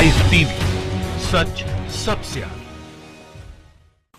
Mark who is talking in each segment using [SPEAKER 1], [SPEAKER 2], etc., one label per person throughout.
[SPEAKER 1] Live TV, सच सबसे आगे।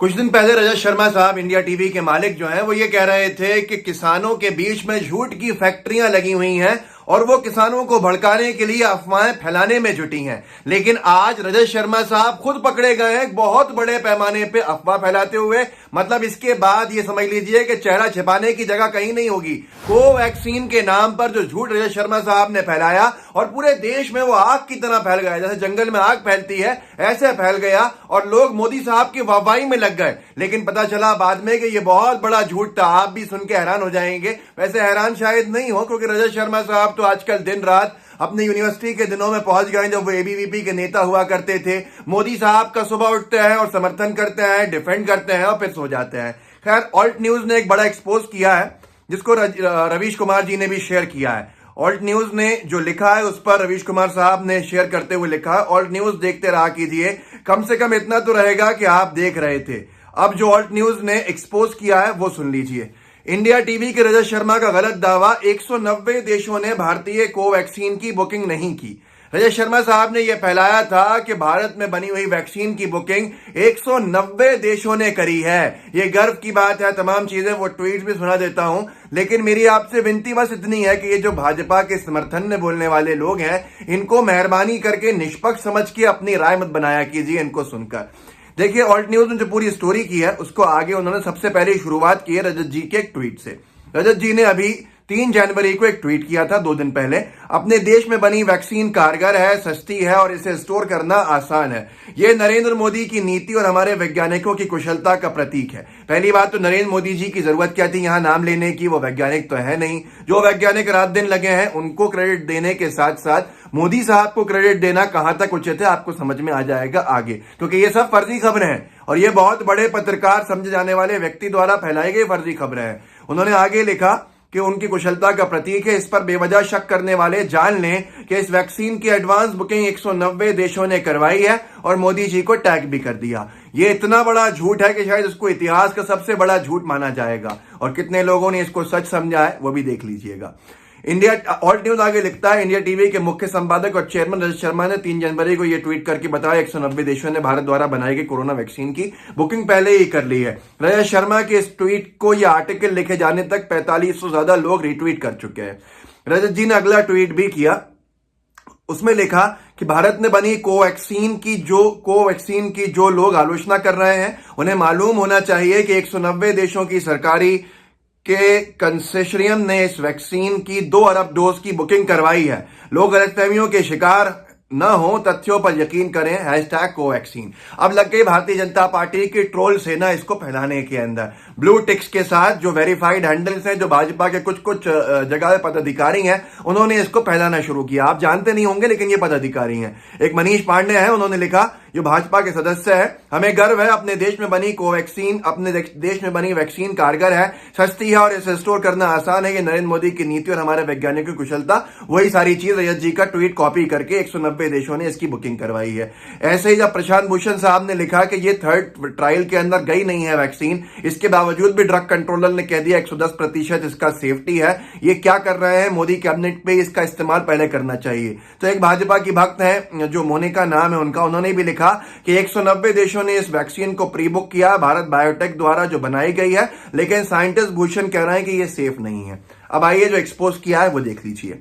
[SPEAKER 2] कुछ दिन पहले रजत शर्मा साहब इंडिया टीवी के मालिक जो हैं वो ये कह रहे थे कि किसानों के बीच में झूठ की फैक्ट्रियां लगी हुई हैं और वो किसानों को भड़काने के लिए अफवाहें फैलाने में जुटी हैं। लेकिन आज रजत शर्मा साहब खुद पकड़े गए हैं बहुत बड़े पैमाने पे अफवाह फैलाते हुए। मतलब इसके बाद ये समझ लीजिए कि चेहरा छिपाने की जगह कहीं नहीं होगी। कोवैक्सीन के नाम पर जो झूठ रजत शर्मा साहब ने फैलाया और पूरे देश में वो आग की तरह फैल गया, जैसे जंगल में आग फैलती है ऐसे फैल गया और लोग मोदी साहब की वाहवाही में लग गए। लेकिन पता चला बाद में कि ये बहुत बड़ा झूठ था। आप भी सुन के हैरान हो जाएंगे। वैसे हैरान शायद नहीं हो, क्योंकि रजत शर्मा साहब तो आजकल दिन रात अपने यूनिवर्सिटी के दिनों में पहुंच गए जब वो एबीवीपी के नेता हुआ करते थे। मोदी साहब का सुबह उठते हैं और समर्थन करते हैं, डिफेंड करते हैं और फिर सो जाते हैं। खैर, ऑल्ट न्यूज ने एक बड़ा एक्सपोज किया है जिसको रवीश कुमार जी ने भी शेयर किया है। ऑल्ट न्यूज ने जो लिखा है उस पर रवीश कुमार साहब ने शेयर करते हुए लिखा है, ऑल्ट न्यूज देखते रहा कीजिए, कम से कम इतना तो रहेगा कि आप देख रहे थे। अब जो ऑल्ट न्यूज ने एक्सपोज किया है वो सुन लीजिए। इंडिया टीवी के रजत शर्मा का गलत दावा, 190 देशों ने भारतीय कोवैक्सीन की बुकिंग नहीं की। रजत शर्मा साहब ने यह फैलाया था कि भारत में बनी हुई वैक्सीन की बुकिंग 190 देशों ने करी है। यह गर्व की बात है। तमाम चीजें वो ट्वीट भी सुना देता हूं, लेकिन मेरी आपसे विनती बस इतनी है कि ये जो भाजपा के समर्थन में बोलने वाले लोग हैं, इनको मेहरबानी करके निष्पक्ष समझ के अपनी राय मत बनाया कीजिए इनको सुनकर। देखिए, ऑल्ट न्यूज ने जो पूरी स्टोरी की है उसको आगे उन्होंने सबसे पहले शुरुआत की है रजत जी के एक ट्वीट से। रजत जी ने अभी 3 जनवरी को एक ट्वीट किया था, 2 दिन पहले। अपने देश में बनी वैक्सीन कारगर है, सस्ती है और इसे स्टोर करना आसान है। यह नरेंद्र मोदी की नीति और हमारे वैज्ञानिकों की कुशलता का प्रतीक है। पहली बात तो नरेंद्र मोदी जी की जरूरत क्या थी यहां नाम लेने की, वो वैज्ञानिक तो है नहीं। जो वैज्ञानिक रात दिन लगे हैं उनको क्रेडिट देने के साथ साथ मोदी साहब को क्रेडिट देना कहां तक उचित है आपको समझ में आ जाएगा आगे, क्योंकि ये सब फर्जी खबरें हैं और ये बहुत बड़े पत्रकार समझे जाने वाले व्यक्ति द्वारा फैलाई गई फर्जी खबरें हैं। उन्होंने आगे लिखा कि उनकी कुशलता का प्रतीक है। इस पर बेवजह शक करने वाले जान लें कि इस वैक्सीन की एडवांस बुकिंग 190 देशों ने करवाई है और मोदी जी को टैग भी कर दिया। ये इतना बड़ा झूठ है कि शायद इसको इतिहास का सबसे बड़ा झूठ माना जाएगा और कितने लोगों ने इसको सच समझा है वो भी देख लीजिएगा। ऑल्ट न्यूज आगे लिखता है, इंडिया टीवी के मुख्य संपादक और चेयरमैन रजत शर्मा ने 3 जनवरी को यह ट्वीट करके बताया 190 देशों ने भारत द्वारा बनाई गई कोरोना वैक्सीन की बुकिंग पहले ही कर ली है। रजत शर्मा के इस ट्वीट को यह आर्टिकल लिखे जाने तक 4500 से ज्यादा लोग रिट्वीट कर चुके हैं। रजत जी ने अगला ट्वीट भी किया, उसमें लिखा कि भारत में बनी कोवैक्सीन की जो लोग आलोचना कर रहे हैं उन्हें मालूम होना चाहिए कि 190 देशों की सरकारी के कंसोर्शियम ने इस वैक्सीन की 2 अरब डोज की बुकिंग करवाई है। लोग गलतफहमियों के शिकार न हो, तथ्यों पर यकीन करें। #कोवैक्सीन। अब लग गई भारतीय जनता पार्टी की ट्रोल सेना इसको फैलाने के अंदर। ब्लू टिक्स के साथ जो वेरीफाइड हैंडल्स हैं, जो भाजपा के कुछ जगह पदाधिकारी हैं, उन्होंने इसको फैलाना शुरू किया। आप जानते नहीं होंगे लेकिन ये पदाधिकारी हैं। एक मनीष पांडे हैं, उन्होंने लिखा, जो भाजपा के सदस्य है, हमें गर्व है अपने देश में बनी कोवैक्सीन, अपने देश में बनी वैक्सीन कारगर है, सस्ती है और इसे स्टोर करना आसान है। ये नरेंद्र मोदी की नीति और हमारे वैज्ञानिकों की कुशलता, वही सारी चीज रजत जी का ट्वीट कॉपी करके 190 देशों ने इसकी बुकिंग करवाई है। ऐसे ही जब प्रशांत भूषण साहब ने लिखा कि ये 3rd ट्रायल के अंदर गई नहीं है वैक्सीन, इसके बावजूद भी ड्रग कंट्रोलर ने कह दिया 110% इसका सेफ्टी है। ये क्या कर रहे हैं? मोदी कैबिनेट पे इसका इस्तेमाल पहले करना चाहिए। तो एक भाजपा की भक्त है जो मोनिका नाम है उनका, उन्होंने भी लिखा कि 190 देशों ने इस वैक्सीन को प्री बुक किया, भारत बायोटेक द्वारा जो बनाई गई है, लेकिन साइंटिस्ट भूषण कह रहे हैं कि यह सेफ नहीं है। अब आइए जो एक्सपोज किया है वो देख लीजिए।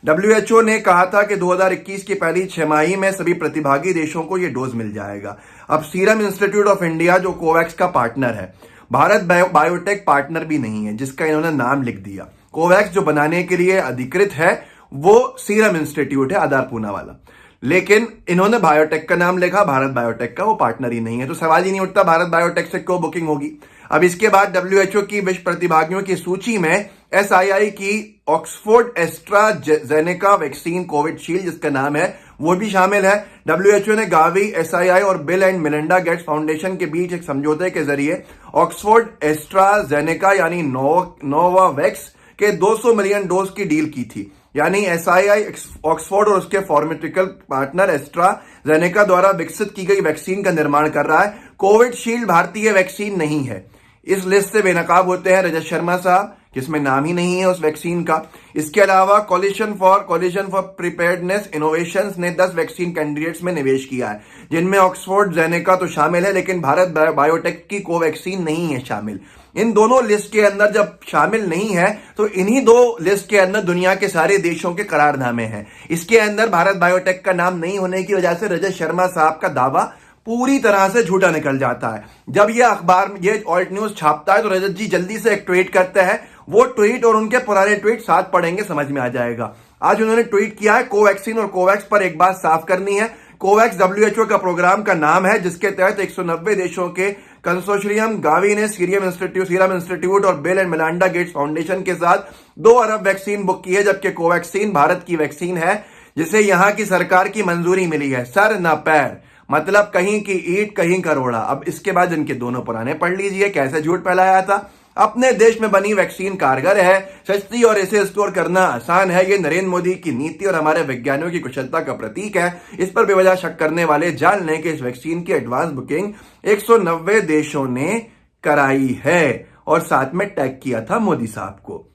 [SPEAKER 2] WHO ने कहा था कि 2021 की पहली 6 माही में सभी प्रतिभागी देशों को यह डोज मिल जाएगा। अब सीरम इंस्टीट्यूट ऑफ इंडिया जो कोवैक्स का पार्टनर है, भारत बायोटेक पार्टनर भी नहीं है, जिसका इन्होंने नाम लिख दिया। कोवैक्स जो बनाने के लिए अधिकृत है वो सीरम इंस्टीट्यूट है, आधार पूना वाला, लेकिन इन्होंने बायोटेक का नाम लिखा, भारत बायोटेक का वो पार्टनर ही नहीं है। तो सवाल ही नहीं उठता भारत बायोटेक से क्यों बुकिंग होगी। अब इसके बाद WHO की विश्व प्रतिभागियों की सूची में SII की ऑक्सफोर्ड एस्ट्राजेनेका वैक्सीन कोविशील्ड जिसका नाम है वो भी शामिल है। WHO ने गावी, SII और bill and Melinda Gates foundation के बीच एक समझौते के जरिए ऑक्सफोर्ड एस्ट्राजेनेका यानी नोवावैक्स के 200 मिलियन डोज की डील की थी। यानी SII ऑक्सफोर्ड और उसके फार्मास्यूटिकल पार्टनर एस्ट्राजेनेका द्वारा विकसित की गई वैक्सीन का निर्माण कर रहा है। कोविशील्ड भारतीय वैक्सीन नहीं है। इस लिस्ट से बेनकाब होते हैं रजत शर्मा साहब जिसमें नाम ही नहीं है उस वैक्सीन का। इसके अलावा कॉलिशन फॉर प्रिपेयर्डनेस इनोवेशंस ने 10 वैक्सीन कैंडिडेट्स में निवेश किया है, जिनमें ऑक्सफोर्ड जेनेका तो शामिल है, लेकिन भारत बायोटेक की कोवैक्सीन नहीं है शामिल। इन दोनों लिस्ट के अंदर जब शामिल नहीं है तो इन्हीं दो लिस्ट के अंदर दुनिया के सारे देशों के करारनामे हैं। इसके अंदर भारत बायोटेक का नाम नहीं होने की वजह से रजत शर्मा साहब का दावा पूरी तरह से झूठा निकल जाता है। जब ये अखबार ये ऑल्ट न्यूज छापता है तो रजत जी जल्दी से एक ट्वीट करते हैं। वो ट्वीट और उनके पुराने ट्वीट साथ पढ़ेंगे, समझ में आ जाएगा। आज उन्होंने ट्वीट किया है, कोवैक्सीन और कोवैक्स पर एक बात साफ करनी है। कोवैक्स WHO का प्रोग्राम का नाम है, जिसके तहत 190 देशों के कंसोर्शियम गावी ने सीरम इंस्टीट्यूट और bill and Melinda Gates foundation के साथ 2 अरब वैक्सीन बुक की है, जबकि कोवैक्सीन भारत की वैक्सीन है जिसे यहां की सरकार की मंजूरी मिली है। सर न पैर, मतलब कहीं की ईंट कहीं का रोड़ा। अब इसके बाद इनके दोनों पुराने पढ़ लीजिए, कैसे झूठ फैलाया था। अपने देश में बनी वैक्सीन कारगर है, सस्ती और इसे स्टोर करना आसान है। ये नरेंद्र मोदी की नीति और हमारे वैज्ञानिकों की कुशलता का प्रतीक है। इस पर बेवजह शक करने वाले जान लें कि इस वैक्सीन की एडवांस बुकिंग 190 देशों ने कराई है और साथ में टैग किया था मोदी साहब को।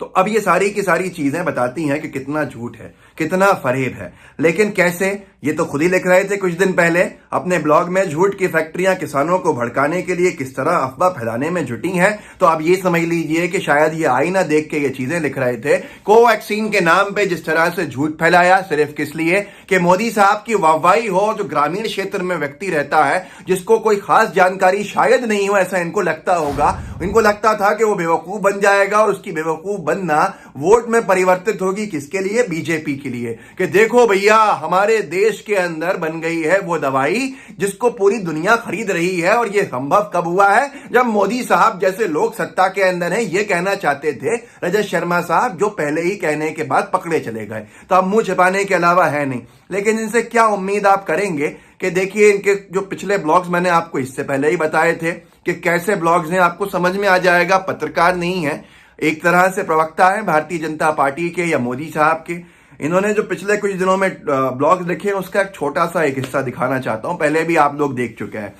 [SPEAKER 2] तो अब ये सारी की सारी चीजें बताती हैं कि कितना झूठ है, कितना फरेब है। लेकिन कैसे, ये तो खुद ही लिख रहे थे कुछ दिन पहले अपने ब्लॉग में, झूठ की फैक्ट्रियां किसानों को भड़काने के लिए किस तरह अफवाह फैलाने में जुटी हैं। तो आप ये समझ लीजिए कि शायद ये आईना देख के ये चीजें लिख रहे थे। कोवैक्सीन के नाम पे जिस तरह से झूठ फैलाया, सिर्फ किस लिए कि मोदी साहब की वाहवाही हो। जो ग्रामीण क्षेत्र में व्यक्ति रहता है, जिसको कोई खास जानकारी शायद नहीं हो, ऐसा इनको लगता होगा। इनको लगता था कि वो बेवकूफ बन जाएगा और उसकी बेवकूफ बनना वोट में परिवर्तित होगी। किसके लिए? बीजेपी के लिए। कि देखो भैया, हमारे देश के अंदर बन गई है वो दवाई जिसको पूरी दुनिया खरीद रही है। और ये संभव कब हुआ है? जब मोदी साहब जैसे लोग सत्ता के अंदर हैं। ये कहना चाहते थे रजत शर्मा साहब, जो पहले ही कहने के बाद पकड़े चले गए। तो अब मुंह छिपाने के अलावा है नहीं। लेकिन इनसे क्या उम्मीद आप करेंगे कि देखिए, इनके जो पिछले ब्लॉग्स मैंने आपको इससे पहले ही बताए थे कि कैसे ब्लॉग्स हैं, आपको समझ में आ जाएगा। पत्रकार नहीं है, एक तरह से प्रवक्ता है भारतीय जनता पार्टी के या मोदी साहब के। इन्होंने जो पिछले कुछ दिनों में ब्लॉग्स लिखे हैं, उसका एक छोटा सा एक हिस्सा दिखाना चाहता हूं। पहले भी आप लोग देख चुके हैं,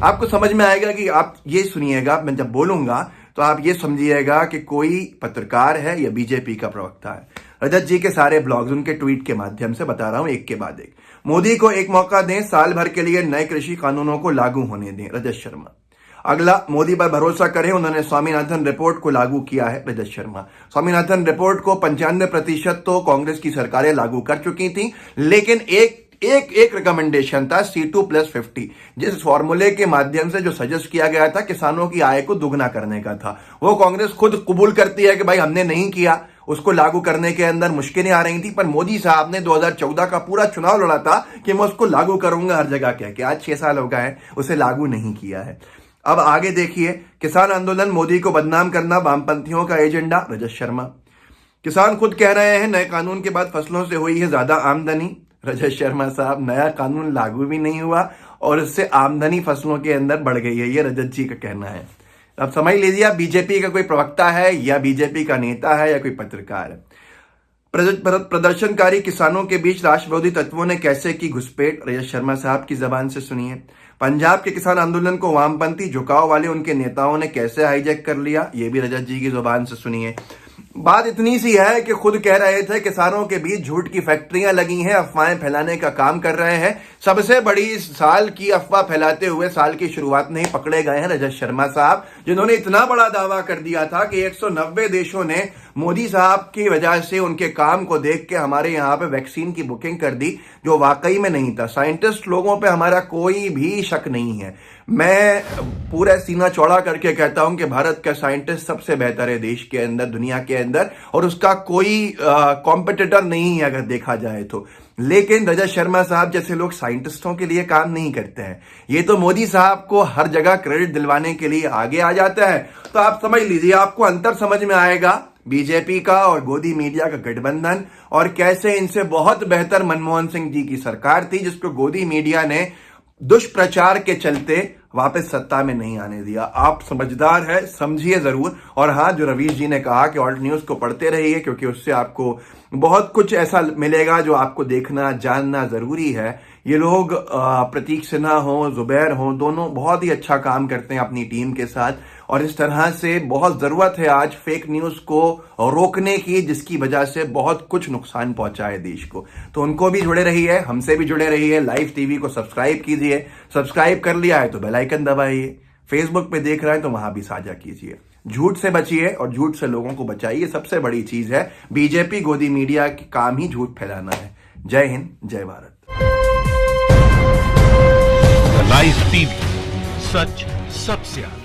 [SPEAKER 2] आपको समझ में आएगा कि आप ये सुनिएगा, मैं जब बोलूंगा तो आप ये समझिएगा कि कोई पत्रकार है या बीजेपी का प्रवक्ता है। रजत जी के सारे ब्लॉग्स उनके ट्वीट के माध्यम से बता रहा हूं, एक के बाद एक। मोदी को एक मौका दें, साल भर के लिए नए कृषि कानूनों को लागू होने दें, रजत शर्मा। अगला, मोदी पर भरोसा करें, उन्होंने स्वामीनाथन रिपोर्ट को लागू किया है, रजत शर्मा। स्वामीनाथन रिपोर्ट को 95% तो कांग्रेस की सरकारें लागू कर चुकी थी, लेकिन एक रिकमेंडेशन था C2+50, जिस फॉर्मूले के माध्यम से जो सजेस्ट किया गया था किसानों की आय को दुगना करने का था। वो कांग्रेस खुद कबूल करती है कि भाई हमने नहीं किया, उसको लागू करने के अंदर मुश्किलें आ रही थी। पर मोदी साहब ने 2014 का पूरा चुनाव लड़ा था कि मैं उसको लागू करूंगा हर जगह कह के। आज 6 साल हो गए हैं, उसे लागू नहीं किया है। अब आगे देखिए, किसान आंदोलन, मोदी को बदनाम करना वामपंथियों का एजेंडा, रजत शर्मा। किसान खुद कह रहे हैं नए कानून के बाद फसलों से हुई है ज्यादा आमदनी, रजत शर्मा साहब। नया कानून लागू भी नहीं हुआ और इससे आमदनी फसलों के अंदर बढ़ गई है, ये रजत जी का कहना है। अब समझ लीजिए, आप बीजेपी का कोई प्रवक्ता है या बीजेपी का नेता है या कोई पत्रकार है। प्रदर्शनकारी किसानों के बीच राष्ट्रविरोधी तत्वों ने कैसे की घुसपैठ, रजत शर्मा साहब की जबान से सुनिए। पंजाब के किसान आंदोलन को वामपंथी झुकाव वाले उनके नेताओं ने कैसे हाईजैक कर लिया, यह भी रजत जी की जुबान से सुनिए। बात इतनी सी है कि खुद कह रहे थे किसानों के बीच झूठ की फैक्ट्रियां लगी हैं, अफवाहें फैलाने का काम कर रहे हैं। सबसे बड़ी साल की अफवाह फैलाते हुए साल की शुरुआत में ही पकड़े गए हैं रजत शर्मा साहब, जिन्होंने इतना बड़ा दावा कर दिया था कि 190 देशों ने मोदी साहब की वजह से उनके काम को देख के हमारे यहाँ पे वैक्सीन की बुकिंग कर दी, जो वाकई में नहीं था। साइंटिस्ट लोगों पे हमारा कोई भी शक नहीं है। मैं पूरा सीना चौड़ा करके कहता हूं कि भारत का साइंटिस्ट सबसे बेहतर है देश के अंदर, दुनिया के अंदर, और उसका कोई कॉम्पिटिटर नहीं है अगर देखा जाए तो। लेकिन रजत शर्मा साहब जैसे लोग साइंटिस्टों के लिए काम नहीं करते हैं। ये तो मोदी साहब को हर जगह क्रेडिट दिलवाने के लिए आगे आ जाता है। तो आप समझ लीजिए, आपको अंतर समझ में आएगा बीजेपी का और गोदी मीडिया का गठबंधन, और कैसे इनसे बहुत बेहतर मनमोहन सिंह जी की सरकार थी, जिसको गोदी मीडिया ने दुष्प्रचार के चलते वापस सत्ता में नहीं आने दिया। आप समझदार है, समझिए जरूर। और हाँ, जो रवीश जी ने कहा कि ऑल्ट न्यूज को पढ़ते रहिए, क्योंकि उससे आपको बहुत कुछ ऐसा मिलेगा जो आपको देखना जानना जरूरी है। ये लोग प्रतीक सिन्हा हो, जुबैर हो, दोनों बहुत ही अच्छा काम करते हैं अपनी टीम के साथ, और इस तरह से बहुत जरूरत है आज फेक न्यूज को रोकने की, जिसकी वजह से बहुत कुछ नुकसान पहुंचा है देश को। तो उनको भी जुड़े रहिए, हमसे भी जुड़े रहिए। लाइव टीवी को सब्सक्राइब कीजिए, सब्सक्राइब कर लिया है तो बेल आइकन दबाइए, फेसबुक पे देख रहे हैं तो वहां भी साझा कीजिए। झूठ से बचिए और झूठ से लोगों को बचाइए, सबसे बड़ी चीज है। बीजेपी गोदी मीडिया की काम ही झूठ फैलाना है। जय हिंद, जय भारत।
[SPEAKER 1] लाइव टीवी, सच सबसे आगे।